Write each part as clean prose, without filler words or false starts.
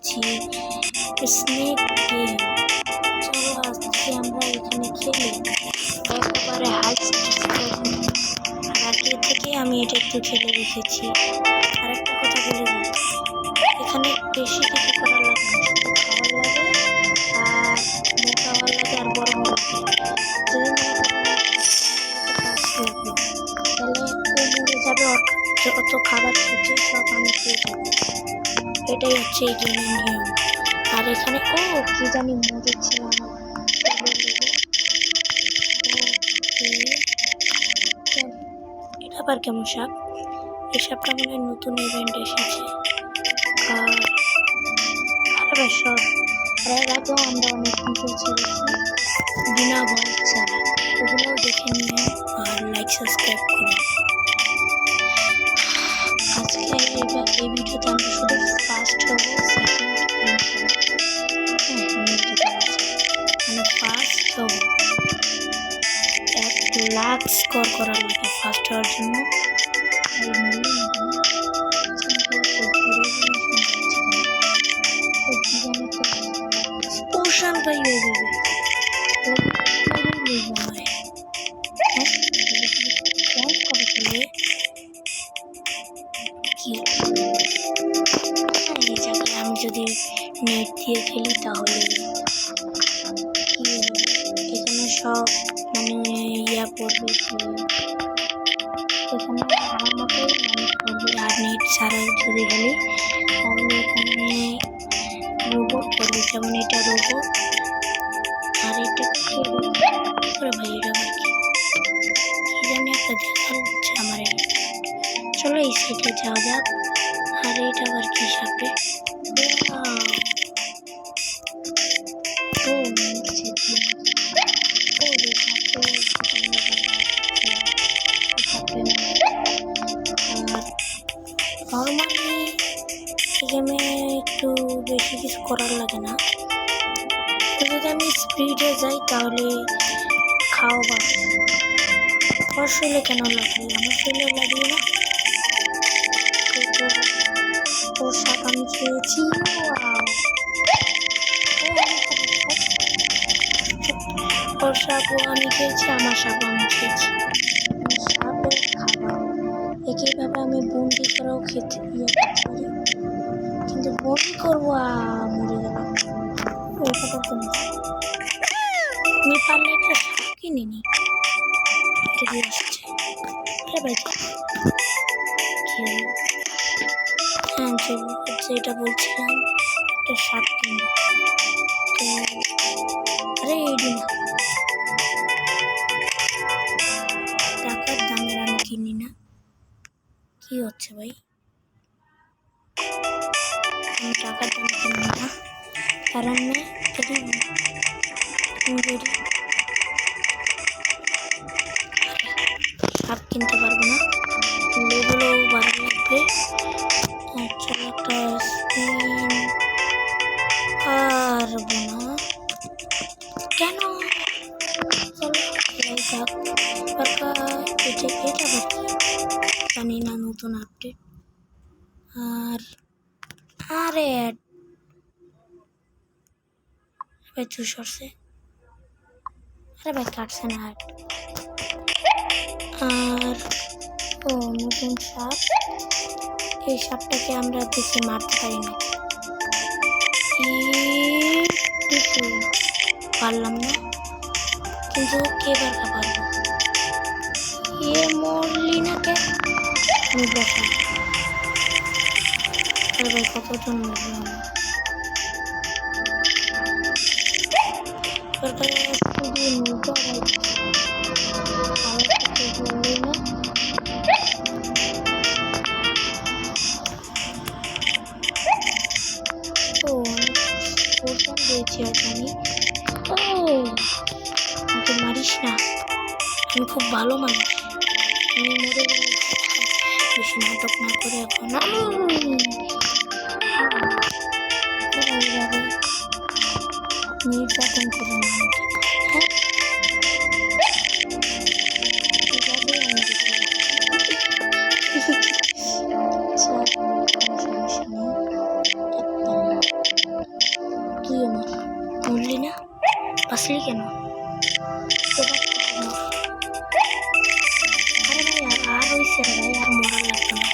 করছি snake game. চলো আজকে আমরা এখানে খেলি একেবারে হাই আর আগে থেকে আমি এটা একটু খেলে রেখেছি। আর একটা কথা বলে দিই, এখানে বেশি কিছু করার লাগে না, শুধু খাওয়ার লাগে আর মোটা হওয়ার লাগে আর বড় হওয়ার লাগে। যদি তাহলে ও মরে যাবে, যত খাবার খেয়েছে সব আমি খেয়ে যাবো। এটাই হচ্ছে এই গেমের নিয়ম। আর এখানে কি জানি মরেছে আমার এটা আবার কেমন সাপ? এই সাপটা মনে হয় নতুন ইভেন্ট এসেছে। আর সব এর আগেও আমরা অনেক কিছু ছেড়েছি বিনা ভয় ছাড়া, ওগুলোও দেখে নিয়ে আর লাইক সাবস্ক্রাইব করে। আজকে এই ভিডিওতে আমরা শুধু ফার্স্ট হবো, ফার্স্ট হবো। 1,00,000 স্কোর করার লাগে ফার্স্ট হওয়ার জন্য। পোষণ পাই হয়ে যাবে আমি যদি নেট দিয়ে খেলি তাহলে কি হবে, এখানে সব মানে ইয়া পড়বে, এখানে আমার মতোই মানুষ পড়বে। আর নেট ছাড়া যদি খেলি তাহলে এখানে রোবট পড়বে, যেমন এটা রোবট। আর এটা ভাই এটা আবার কি জানি একটা দেখা হচ্ছে আমার। চলো এই সাইডে যাওয়া যাক। আর এটা আবার কি সাপে? নর্মালি গেমে একটু বেশি কিছু করার লাগে না, যদি আমি স্পিডে যাই তাহলে খাওয়া আমার শরীরে কেন লাগবে, আমার শরীরে লাগবে না। ওর সাপ আমি খেয়েছি, ওর সাপও আমি খেয়েছি, আমার সাপও আমি খেয়েছি। সাপের খাবার একইভাবে আমি বন্দি করেও খেতে পারি, কিন্তু বন্দি করবো মরে গেলাম। আমি পারলে একটা সাপ কিনে নি আসছে। হ্যাঁ যেটা বলছিলাম একটা সাপ কিনবো, তো আরে এইডি না, টাকার দামের আমি কিনি না। কি হচ্ছে ভাই, আমি টাকার দাম কিনি না, কারণ সাপ কিনতে পারবো না, লেভেলও বাড়ানো লাগবে। চলো একটা স্পিন পারবো না কেন, এটা জানি না, নতুন আপডেট। আর আরে ভাই চুষ করছে, আরে ভাই কাটছে না। আর নতুন সাপ, এই সাপটাকে আমরা বেশি মারতে পারি না, পারলাম না, কিন্তু কে বারকা পারবো। মরলি না কে, আমি বসা ভাই কতজন মরলাম। আমাকে মারিস না, আমি খুব ভালো মানুষ, আমি মরে গেলে বেশি নাটক না করে এখন নির্যাতন করে না। সমস্যা নেই। কি আমার মরলি না? বাঁচলি কেন? আরে ভাই আর হয়েছে রে ভাই, আর মরার লাগতো না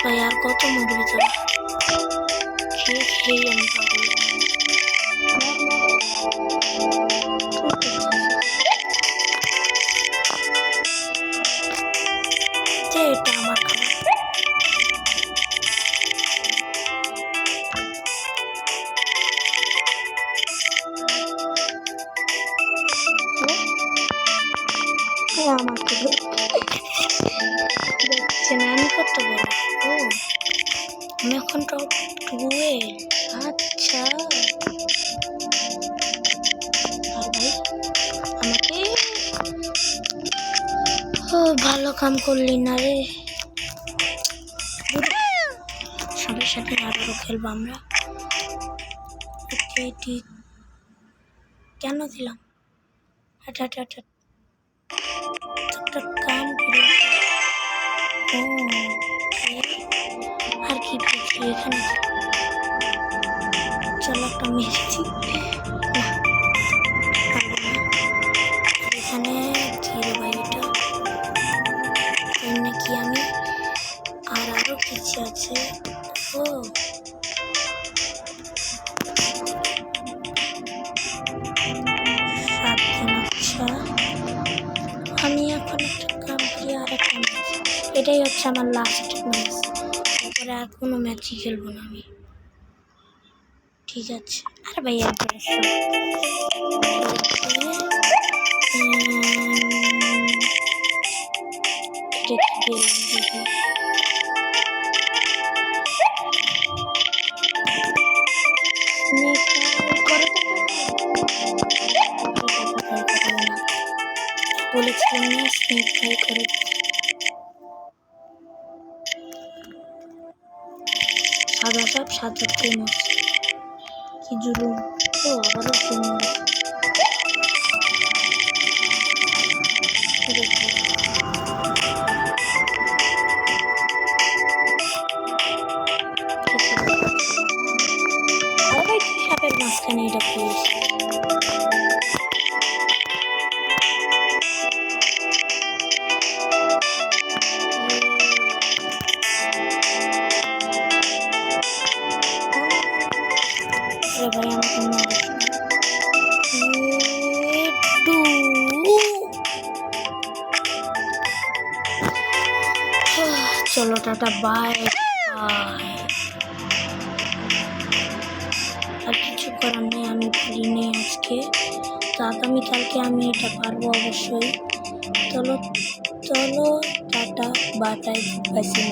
ভাই, আর কত মরবি তোরা? খেয়ে খেয়ে আমি পাগল। এটা আমার খাবার। আমাকে দেখছেন আমি কত বড়? ও আমি এখন টপ 12। আচ্ছা আর ভাই আমাকে ভালো কাম করলি না রে। সবার সাথে আরো খেলবো আমরা। ঠিক কেন দিলাম? একটা কাম করি। আর কি পেয়েছি এখানে? চলো একটা মেরেছি। এখানে জিরো ভাই, এটা নাকি আমি আরো কিছু আছে। ও আচ্ছা আমি এখন একটা কাম করি, আর একটা ম্যাচ। এটাই হচ্ছে আমার লাস্ট ম্যাচ, তারপরে আর কোনো ম্যাচই খেলবো না আমি। ঠিক আছে আর ভাই একবার বলেছিলাম না স্নেক ফ্রাই করে সাদা সাপ সাদা ফেমাস। কি জুলুম! ও আবারও ফেমাস। সাপের মাঝখানে এটা পেয়েছি। ভাই আমাকে চলো টাটা বাই। আর কিছু করার নেই, আমি পারি নেই আজকে, তো আগামীকালকে আমি এটা পারবো অবশ্যই। চলো টাটা বাই বাই।